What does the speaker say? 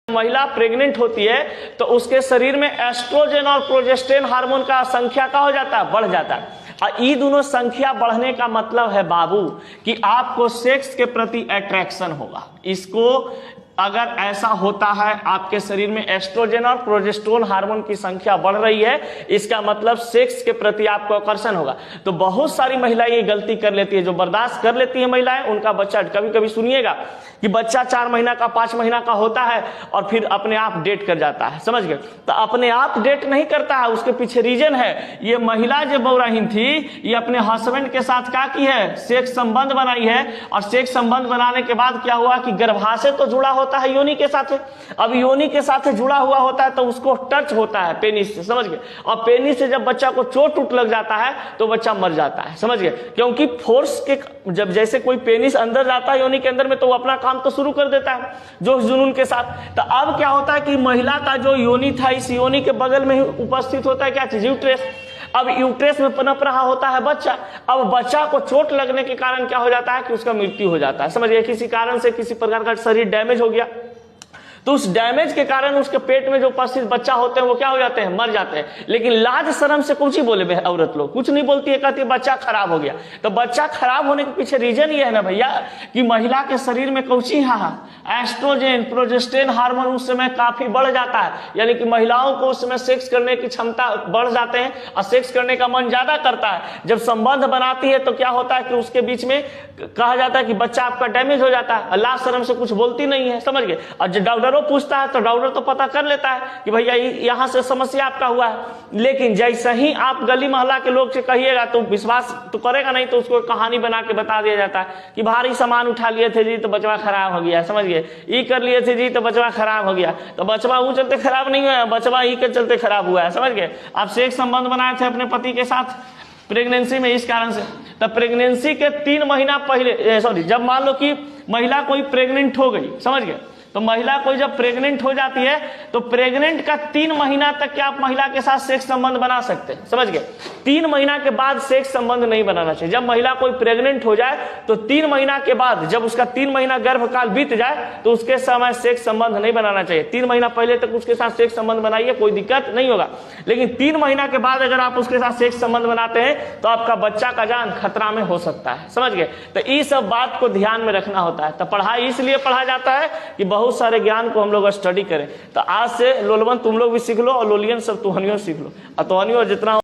महिला प्रेग्नेंट होती है तो उसके शरीर में एस्ट्रोजन और प्रोजेस्टेरोन हार्मोन का संख्या का हो जाता है, बढ़ जाता है। और ये दोनों संख्या बढ़ने का मतलब है बाबू कि आपको सेक्स के प्रति अट्रैक्शन होगा। इसको अगर ऐसा होता है आपके शरीर में एस्ट्रोजन और प्रोजेस्टेरोन हार्मोन की संख्या बढ़ रही है, इसका मतलब सेक्स के प्रति आपको आकर्षण होगा। तो बहुत सारी महिलाएं ये गलती कर लेती है, जो बर्दाश्त कर लेती है महिलाएं, उनका बच्चा कभी कभी सुनिएगा कि बच्चा 4 महीना का 5 महीना का होता है और फिर अपने आप डेट कर जाता है, समझ गए। तो अपने आप डेट नहीं करता है, उसके पीछे रीजन है। ये महिला जो बौराहीन थी, ये अपने हस्बैंड के साथ क्या की है, सेक्स संबंध बनाई है। और सेक्स संबंध बनाने के बाद क्या हुआ कि गर्भाशय तो जुड़ा होता है योनि के साथ। अब योनि के साथ जुड़ा हुआ होता है तो उसको टच होता है पेनिस से, समझ गए। और पेनिस से जब बच्चा को चोट उठ लग जाता है तो बच्चा मर जाता है, समझ गए। क्योंकि फोर्स के जब जैसे कोई पेनिस अंदर जाता है योनि के अंदर में, तो वो अपना काम तो शुरू कर देता है जोश जुनून के साथ। तो अब क्या होता है कि महिला का जो योनि था, इस योनि के बगल में ही उपस्थित होता है क्या चीज, यूट्रेस। अब यूट्रेस में पनप रहा होता है बच्चा। अब बच्चा को चोट लगने के कारण क्या हो जाता है कि उसका मृत्यु हो जाता है, समझिए। किसी कारण से किसी प्रकार का शरीर डैमेज हो गया, तो उस डैमेज के कारण उसके पेट में जो उपस्थित बच्चा होते हैं वो क्या हो जाते हैं, मर जाते हैं। लेकिन लाज शर्म से कुछ ही बोले औरत लोग, कुछ नहीं बोलती है, कहती है बच्चा खराब हो गया। तो बच्चा खराब होने के पीछे रीजन ये है ना भैया कि महिला के शरीर में कौची एस्ट्रोजन प्रोजेस्टेरोन हार्मोन उस समय काफी बढ़ जाता है। यानी कि महिलाओं को उस समय सेक्स करने की क्षमता बढ़ जाते हैं और सेक्स करने का मन ज्यादा करता है। जब संबंध बनाती है तो क्या होता है कि उसके बीच में कहा जाता है कि बच्चा आपका डैमेज हो जाता है। लाज शर्म से कुछ बोलती नहीं है, समझ गए। और जब डॉक्टरों पूछता है तो डॉक्टर तो पता कर लेता है कि भैया यहाँ से समस्या आपका हुआ है। लेकिन जैसे ही आप गली मोहल्ला के लोग से कहिएगा तो विश्वास तो करेगा नहीं, तो उसको कहानी बना के बता दिया जाता है कि भारी सामान उठा लिए थे जी तो बचवा खराब हो गया, समझ गए। ये कर लिए थे जी तो बचवा खराब हो गया। तो बचवा वो चलते खराब नहीं हुआ, बचवा ही के चलते खराब हुआ है, समझ गए। आप सेक्स संबंध बनाए थे अपने पति के साथ प्रेगनेंसी में, इस कारण से। तब प्रेगनेंसी के 3 महीना पहले जब मान लो कि महिला कोई प्रेग्नेंट हो गई, समझ गए। तो महिला कोई जब प्रेग्नेंट हो जाती है तो प्रेग्नेंट का 3 महीना तक क्या आप महिला के साथ सेक्स संबंध बना सकते हैं, समझ गए। 3 महीना के बाद सेक्स संबंध नहीं बनाना चाहिए। जब महिला कोई प्रेग्नेंट हो जाए तो 3 महीना के बाद, जब उसका 3 महीना गर्भकाल बीत जाए तो उसके समय सेक्स संबंध नहीं बनाना चाहिए। 3 महीना पहले तक उसके साथ सेक्स संबंध बनाइए, कोई दिक्कत नहीं होगा। लेकिन 3 महीना के बाद अगर आप उसके साथ सेक्स संबंध बनाते हैं तो आपका बच्चा का जान खतरा में हो सकता है, समझ गए। तो इस सब बात को ध्यान में रखना होता है। तो पढ़ाई इसलिए पढ़ा जाता है कि बहुत सारे ज्ञान को हम लोग स्टडी करें। तो आज से लोलवन तुम लोग भी सीख लो और लोलियन सब तुहनियों सीख लो। और तुहनियों जितना